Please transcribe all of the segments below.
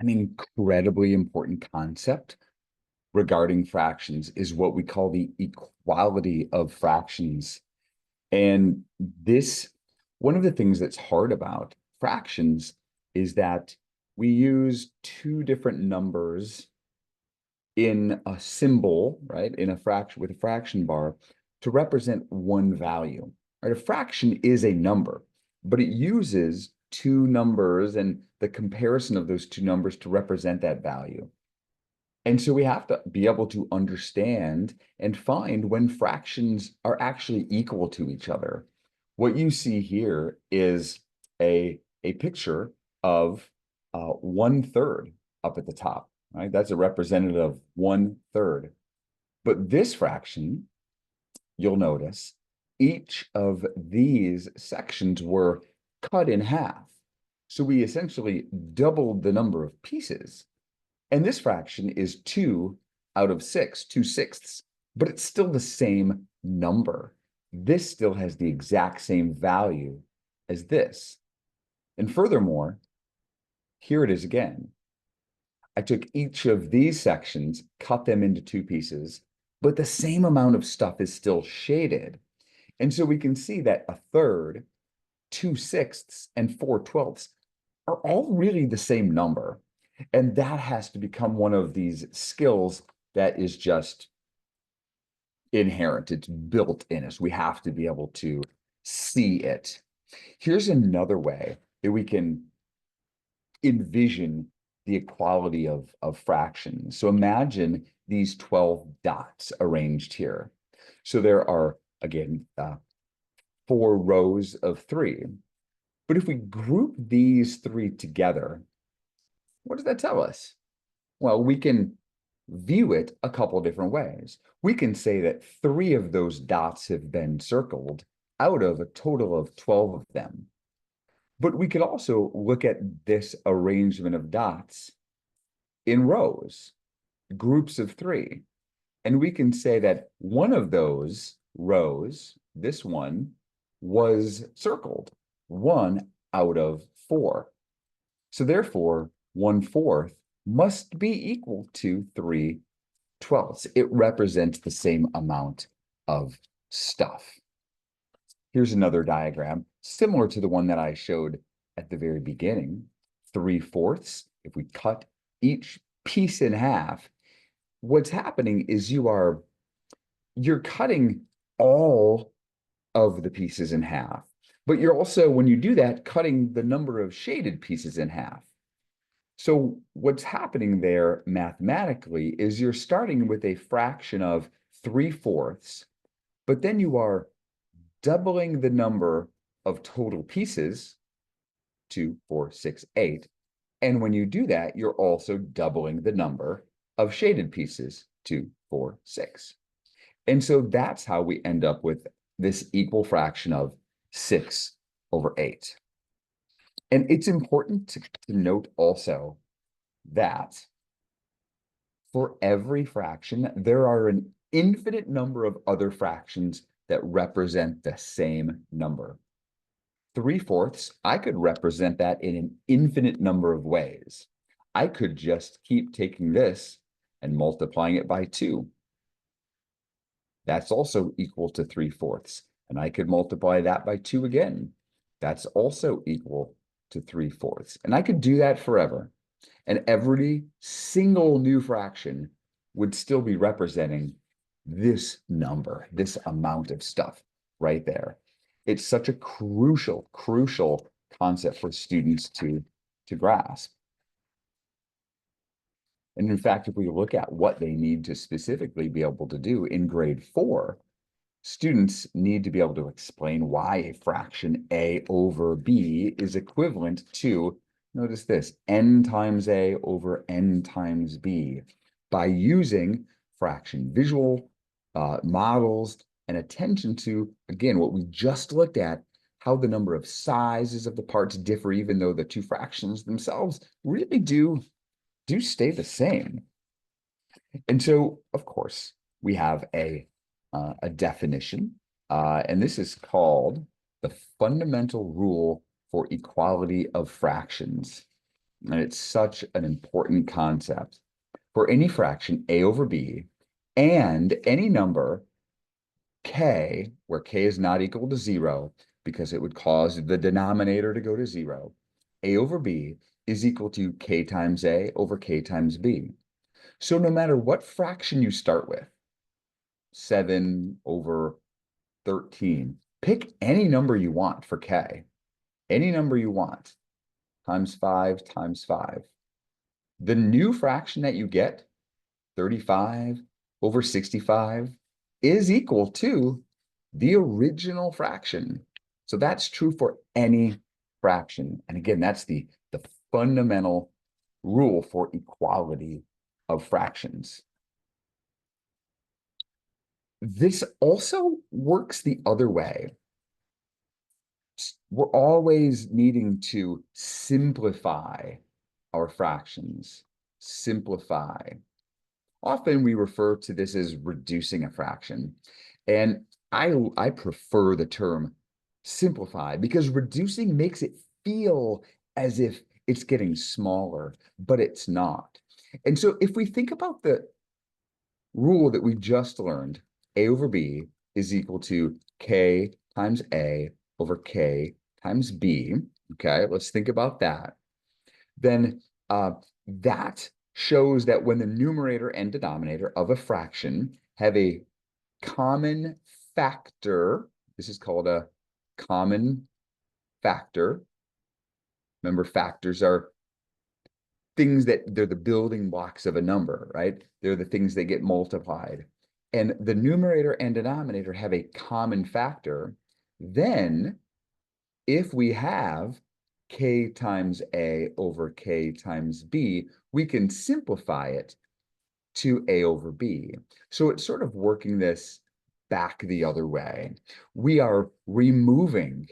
An incredibly important concept regarding fractions is what we call the equality of fractions. And this, one of the things that's hard about fractions is that we use two different numbers in a symbol, right, in a fraction with a fraction bar to represent one value. Right? A fraction is a number, but it uses two numbers and the comparison of those two numbers to represent that value. And so we have to be able to understand and find when fractions are actually equal to each other. What you see here is a picture of 1/3 up at the top, right? That's a representative of 1/3. But this fraction, you'll notice, each of these sections were cut in half. So we essentially doubled the number of pieces. And this fraction is 2 out of 6, 2/6, but it's still the same number. This still has the exact same value as this. And furthermore, here it is again. I took each of these sections, cut them into two pieces, but the same amount of stuff is still shaded. And so we can see that 1/3, 2/6, and 4/12 are all really the same number. And that has to become one of these skills that is just inherent. It's built in us. We have to be able to see it. Here's another way that we can envision the equality of fractions. So imagine these 12 dots arranged here. So there are, again, 4 rows of 3. But if we group these 3 together, what does that tell us? Well, we can view it a couple different ways. We can say that 3 of those dots have been circled out of a total of 12 of them. But we could also look at this arrangement of dots in rows, groups of 3. And we can say that one of those rows, this one, was circled, 1 out of 4. So therefore, 1/4 must be equal to 3/12. It represents the same amount of stuff. Here's another diagram similar to the one that I showed at the very beginning. 3/4, if we cut each piece in half, what's happening is you're cutting all of the pieces in half, but you're also, when you do that, cutting the number of shaded pieces in half. So what's happening there mathematically is you're starting with a fraction of 3/4, but then you are doubling the number of total pieces, 2, 4, 6, 8. And when you do that, you're also doubling the number of shaded pieces, 2, 4, 6. And so that's how we end up with this equal fraction of 6/8. And it's important to note also that for every fraction, there are an infinite number of other fractions that represent the same number. 3/4, I could represent that in an infinite number of ways. I could just keep taking this and multiplying it by 2. That's also equal to 3/4. And I could multiply that by 2 again. That's also equal to 3/4. And I could do that forever. And every single new fraction would still be representing this number, this amount of stuff right there. It's such a crucial concept for students to grasp. And in fact, if we look at what they need to specifically be able to do in grade 4, students need to be able to explain why a fraction a over b is equivalent to, notice this, n times a over n times b, by using fraction visual models and attention to, again, what we just looked at, how the number of sizes of the parts differ, even though the two fractions themselves really do stay the same. And so, of course, we have a definition, and this is called the fundamental rule for equality of fractions. and it's such an important concept. For any fraction a over b and any number k, where k is not equal to 0, because it would cause the denominator to go to 0, a over b is equal to k times a over k times b. So no matter what fraction you start with, 7 over 13, pick any number you want for k, any number you want, times 5 times 5. The new fraction that you get, 35 over 65, is equal to the original fraction. So that's true for any fraction. And again, that's the fundamental rule for equality of fractions. This also works the other way. We're always needing to simplify our fractions. Simplify. Often we refer to this as reducing a fraction. And I prefer the term simplify because reducing makes it feel as if it's getting smaller, but it's not. And so if we think about the rule that we just learned, a over b is equal to k times a over k times b. Okay, let's think about that. Then that shows that when the numerator and denominator of a fraction have a common factor, this is called a common factor. Remember, factors are things that they're the building blocks of a number, right? They're the things that get multiplied. And the numerator and denominator have a common factor. Then if we have k times a over k times b, we can simplify it to a over b. So it's sort of working this back the other way. We are removing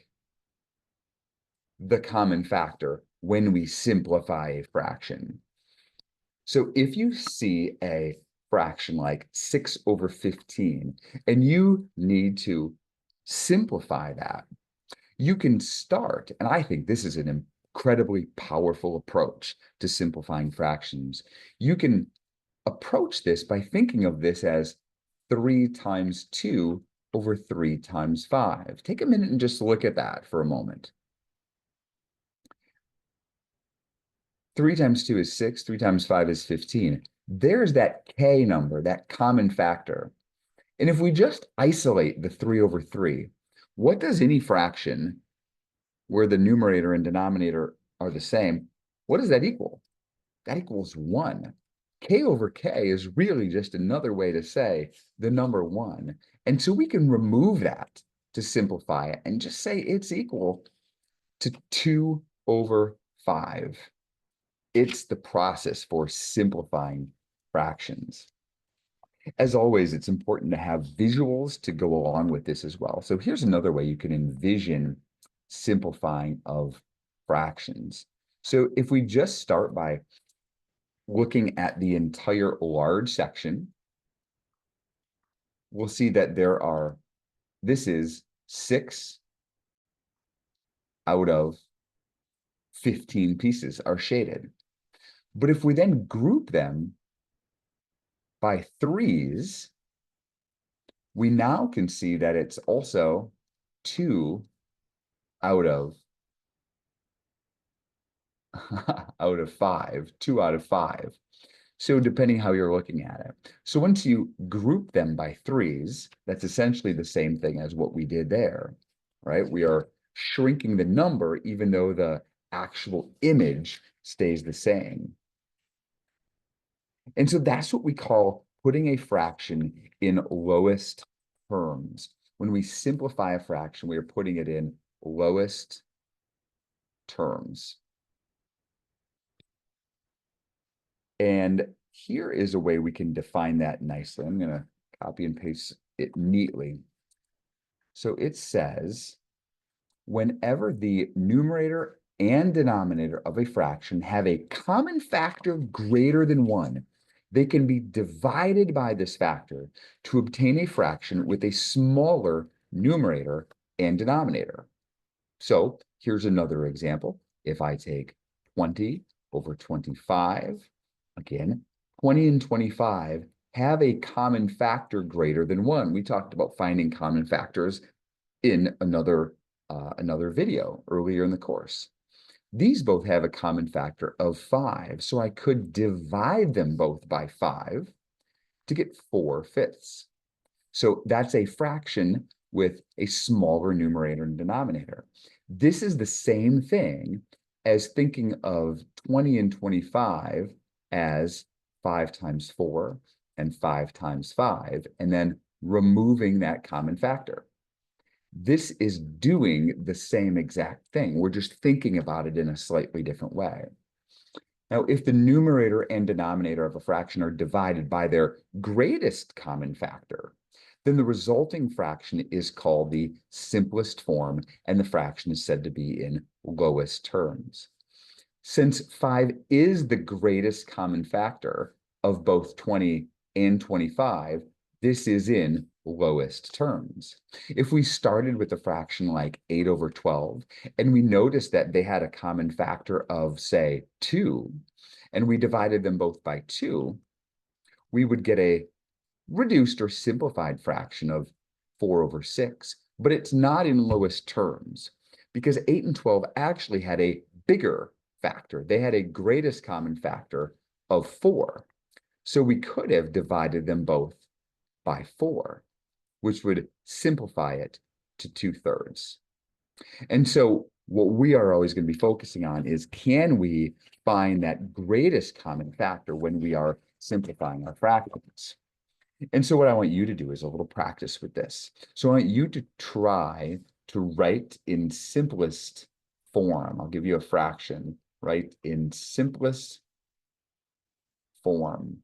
the common factor when we simplify a fraction. So if you see a fraction like 6 over 15, and you need to simplify that, you can start, and I think this is an incredibly powerful approach to simplifying fractions. You can approach this by thinking of this as 3 times 2 over 3 times 5. Take a minute and just look at that for a moment. 3 times 2 is 6, 3 times 5 is 15. There's that k number, that common factor. And if we just isolate the 3 over 3, what does any fraction where the numerator and denominator are the same, what does that equal? That equals 1. K over k is really just another way to say the number 1. And so we can remove that to simplify it and just say it's equal to 2 over 5. It's the process for simplifying fractions. As always, it's important to have visuals to go along with this as well. So here's another way you can envision simplifying of fractions. So if we just start by looking at the entire large section, we'll see that this is 6 out of 15 pieces are shaded. But if we then group them by 3s, we now can see that it's also 2 out of 5, 2 out of 5. So depending how you're looking at it. So once you group them by 3s, that's essentially the same thing as what we did there, right? We are shrinking the number even though the actual image stays the same. And so that's what we call putting a fraction in lowest terms. When we simplify a fraction, we are putting it in lowest terms. And here is a way we can define that nicely. I'm going to copy and paste it neatly. So it says, whenever the numerator and denominator of a fraction have a common factor greater than 1, they can be divided by this factor to obtain a fraction with a smaller numerator and denominator. So here's another example. If I take 20 over 25. Again, 20 and 25 have a common factor greater than 1. We talked about finding common factors in another video earlier in the course. These both have a common factor of 5, so I could divide them both by 5 to get 4/5. So that's a fraction with a smaller numerator and denominator. This is the same thing as thinking of 20 and 25 as 5 times 4 and 5 times 5, and then removing that common factor. This is doing the same exact thing. We're just thinking about it in a slightly different way. Now, if the numerator and denominator of a fraction are divided by their greatest common factor, then the resulting fraction is called the simplest form, and the fraction is said to be in lowest terms. Since 5 is the greatest common factor of both 20 and 25, this is in lowest terms. If we started with a fraction like 8 over 12, and we noticed that they had a common factor of, say, 2, and we divided them both by 2, we would get a reduced or simplified fraction of 4 over 6, but it's not in lowest terms because 8 and 12 actually had a bigger factor. They had a greatest common factor of 4. So we could have divided them both by 4, which would simplify it to 2/3. And so what we are always going to be focusing on is, can we find that greatest common factor when we are simplifying our fractions? And so what I want you to do is a little practice with this. So I want you to try to write in simplest form. I'll give you a fraction, write in simplest form.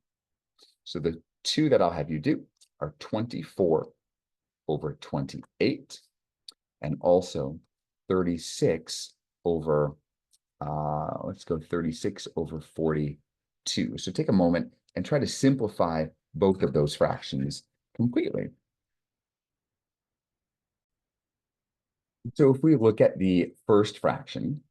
So the two that I'll have you do are 24 over 28 and also 36 over, let's go 36 over 42. So take a moment and try to simplify both of those fractions completely. So if we look at the first fraction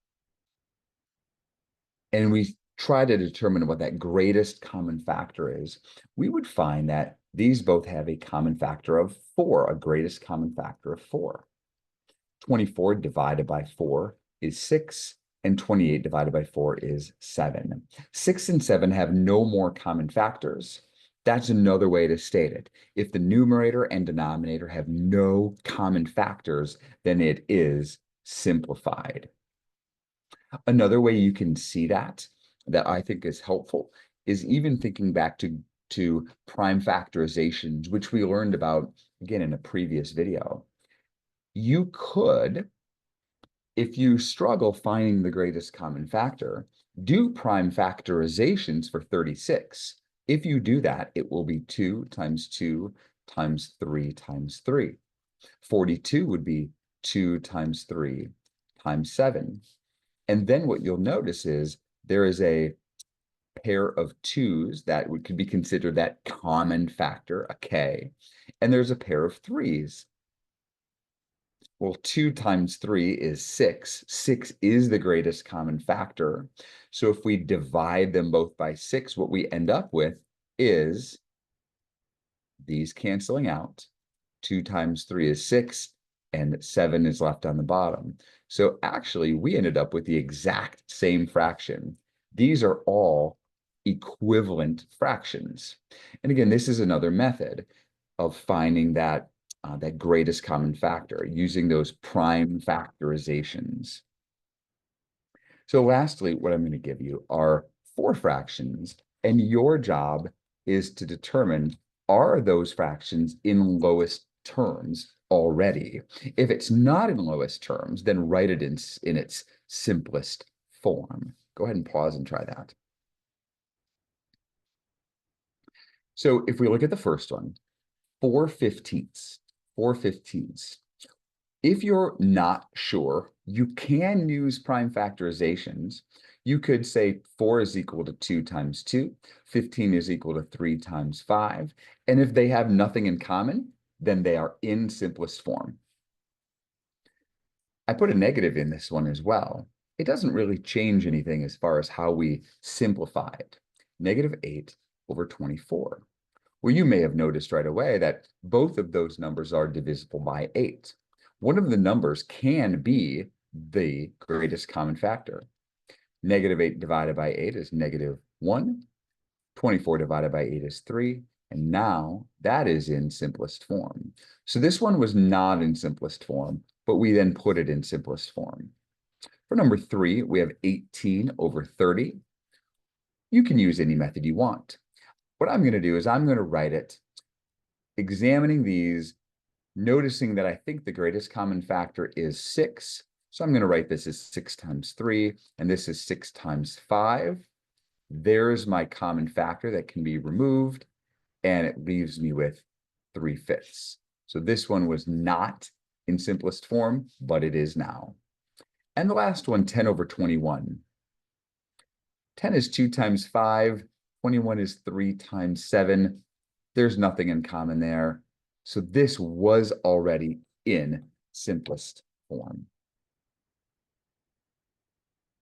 and we try to determine what that greatest common factor is, we would find that these both have a common factor of 4, a greatest common factor of 4. 24 divided by 4 is 6, and 28 divided by 4 is 7. 6 and 7 have no more common factors. That's another way to state it. If the numerator and denominator have no common factors, then it is simplified. Another way you can see that I think is helpful is even thinking back to prime factorizations, which we learned about, again, in a previous video. You could, if you struggle finding the greatest common factor, do prime factorizations for 36. If you do that, it will be 2 times 2 times 3 times 3. 42 would be 2 times 3 times 7. And then what you'll notice is there is a pair of 2's that could be considered that common factor, a k, and there's a pair of 3's. Well, 2 times 3 is 6. 6 is the greatest common factor. So if we divide them both by 6, what we end up with is these canceling out. 2 times 3 is 6, and 7 is left on the bottom. So actually, we ended up with the exact same fraction. These are all equivalent fractions. And again, this is another method of finding that greatest common factor, using those prime factorizations. So lastly, what I'm going to give you are 4 fractions, and your job is to determine, are those fractions in lowest terms already? If it's not in lowest terms, then write it in its simplest form. Go ahead and pause and try that. So if we look at the first one, 4/15. 4/15. If you're not sure, you can use prime factorizations. You could say 4 is equal to 2 times 2, 15 is equal to 3 times 5, and if they have nothing in common, then they are in simplest form. I put a negative in this one as well. it doesn't really change anything as far as how we simplify it. -8 over 24. Well, you may have noticed right away that both of those numbers are divisible by 8. One of the numbers can be the greatest common factor. -8 divided by 8 is -1. 24 divided by 8 is 3. And now that is in simplest form. So this one was not in simplest form, but we then put it in simplest form. For number 3, we have 18 over 30. You can use any method you want. What I'm going to do is I'm going to write it examining these, noticing that I think the greatest common factor is 6. So I'm going to write this as 6 times 3, and this is 6 times 5. There's my common factor that can be removed, and it leaves me with 3/5. So this one was not in simplest form, but it is now. And the last one, 10 over 21. 10 is 2 times 5. 21 is 3 times 7. There's nothing in common there. So this was already in simplest form.